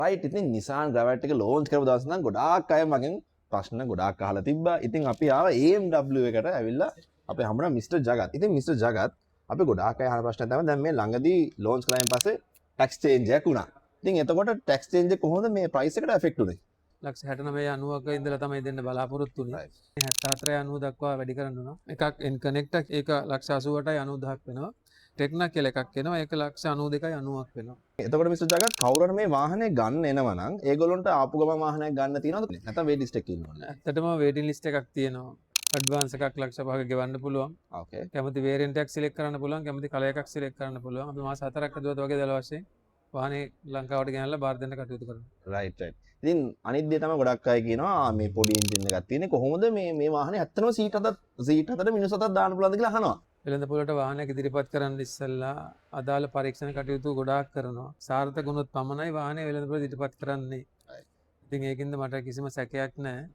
Right. ඉතින් Nissan Gravette එක launch කරපු දවස් ඉඳන් ගොඩාක් අය මගෙන් ප්‍රශ්න ගොඩාක් අහලා තිබ්බා. ඉතින් අපි ආවා AMW එකට ඇවිල්ලා අපේ හම්බුණා මිස්ටර් ජගත්. ඉතින් මිස්ටර් ජගත් අපි ගොඩාක් අය අහන ප්‍රශ්නයක් තමයි දැන් මේ ළඟදී ලෝන්ච් කළායින් පස්සේ ටැක්ස් චේන්ජ් එකක් වුණා. ඉතින් එතකොට ටැක්ස් චේන්ජ් එක කොහොමද මේ ප්‍රයිස් එකට ඇෆෙක්ට් උනේ? ලක්ෂ 69 90ක ඉඳලා තමයි දෙන්න බලාපොරොත්තු වෙන්නේ. 74 90 දක්වා වැඩි කරන්න ඕන. එකක් N-Connect ඒක ලක්ෂ 88යි 90000ක් වෙනවා. ටෙක්නා කියලා එකක් එනවා. ඒක ලක්ෂ 92යි 90ක් වෙනවා. එතකොට මිස්ටර් ජගත් කවුරුහරි මේ වාහනේ ගන්න එනවා නම් ඒගොල්ලන්ට ආපු ගමන් වාහනයක් ගන්න තියෙනවද? නැත්නම් වේටිං ලිස්ට් එකේ ඉන්නවද? ඇත්තටම වේටිං ලිස්ට් එකක් තියෙනවා. ඇඩ්වාන්ස් එකක් ලක්ෂ 5ක ගෙවන්න පුළුවන්. ඕකේ. කැමති වේරියන්ට් එකක් සිලෙක්ට් කරන්න පුළුවන්. කැමති කලර් එකක් සිලෙක්ට් කරන්න පුළුවන්. අපි මාස 4ක් අදවත් වගේ දල වශයෙන් වාහනේ ලංකාවට ගෙනල්ලා බාර දෙන්න කටයුතු කරනවා. Right right. ඉතින් අනිත් දේ තමයි ගොඩක් අය කියනවා මේ පොඩි එන්ජින් එකක් තියෙන්නේ කොහොමද මේ වාහනේ ඇත්තටම සීට් හතට මිනිස් හතක් දාන්න පුළුවන්ද කියලා අහනවා. වෙළඳපොළට වාහනයක් ඉදිරිපත් කරන්න ඉස්සෙල්ලා අදාළ පරීක්ෂණ කටයුතු ගොඩාක් කරනවා. සාර්ථක වුණොත් පමණයි වාහනේ වෙළඳපොළට ඉදිරිපත් කරන්නේ. ඉතින් ඒකින්ද මට කිසිම සැකයක් නැහැ.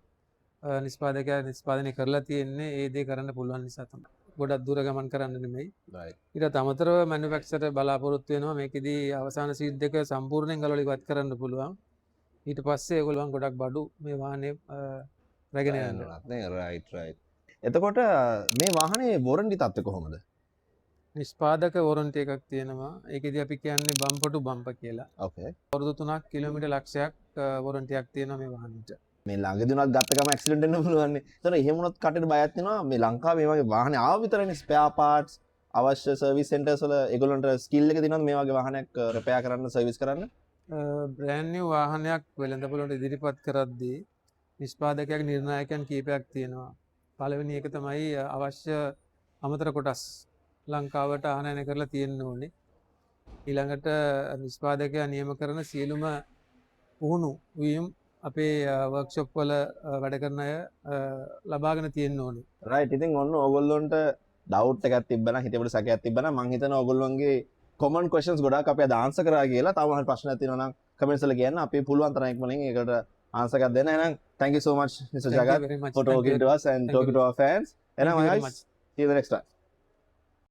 නිෂ්පාදකයා නිෂ්පාදනය කරලා තියෙන්නේ ඒ දේ කරන්න පුළුවන් නිසා තමයි. ගොඩක් දුර ගමන් කරන්න නෙමෙයි. ඊට අමතරව මැනුෆැක්චරර් බලාපොරොත්තු වෙනවා මේකෙදී අවසාන සීට් දෙක සම්පූර්ණයෙන් ගලවලා ඉවත් කරන්න පුළුවන්. ඊට පස්සේ ඒගොල්ලන් ගොඩක් බඩු මේ වාහනේ රැගෙන යනවා. නේ රයිට් රයිට්. එතකොට මේ වාහනේ වොරන්ටි තත්ත්වය කොහොමද? නිෂ්පාදක වොරන්ටි එකක් තියෙනවා. ඒකෙදී අපි කියන්නේ බම්පර් ටු බම්පර් කියලා. ඕකේ. අවුරුදු 3ක් කිලෝමීටර් ලක්ෂයක් වොරන්ටියක් තියෙනවා මේ වාහනේට. මේ ළඟදී උනත් ගත්ත ගම ඇක්සිඩන්ට් වෙන්න පුළුවන් නේ. ඒතර එහෙම වුණොත් කටට බයක් වෙනවා. මේ ලංකාවේ මේ වගේ වාහනේ ආව විතරනේ ස්පෙයා පාර්ට්ස් අවශ්‍ය සර්විස් සෙන්ටර්ස් වල ඒගොල්ලන්ට ස්කිල් එක තියෙනවද මේ වගේ වාහනයක් රිපෙයාර් කරන්න සර්විස් කරන්න? බ්‍රෑන්ඩ් නිව් වාහනයක් වෙළඳපොළට ඉදිරිපත් කරද්දී නිෂ්පාදකයන් නිර්ණායකයන් කීපයක් තියෙනවා. පළවෙනි එක තමයි අවශ්‍ය අමතර කොටස් ලංකාවට ආනයනය කරලා තියෙන්න ඕනේ. ඊළඟට නිෂ්පාදකයා නියම කරන සියලුම පුහුණු වීම් අපේ වර්ක්ෂොප් වල වැඩ කරන අය ලබාගෙන තියෙන්න ඕනේ. රයිට්. ඉතින් ඔන්න ඕගොල්ලොන්ට ඩවුට් එකක් තිබ්බනම් හිතේකට සැකයක් තිබ්බනම් මම හිතනවා ඕගොල්ලොන්ගේ කොමන් ක්වෙස්චන්ස් ගොඩාක් අපි අද ආන්සර් කරා කියලා. තව මොහොත ප්‍රශ්නයක් තියෙනවා නම් කමෙන්ට්ස් වල කියන්න. අපි පුළුවන් තරම් ඉක්මනින් ඒකට ආන්සර් එකක් දෙන්න. එහෙනම් thank you so much Mr. Jagat for talking to us and talking to our fans. And guys, see you the next time.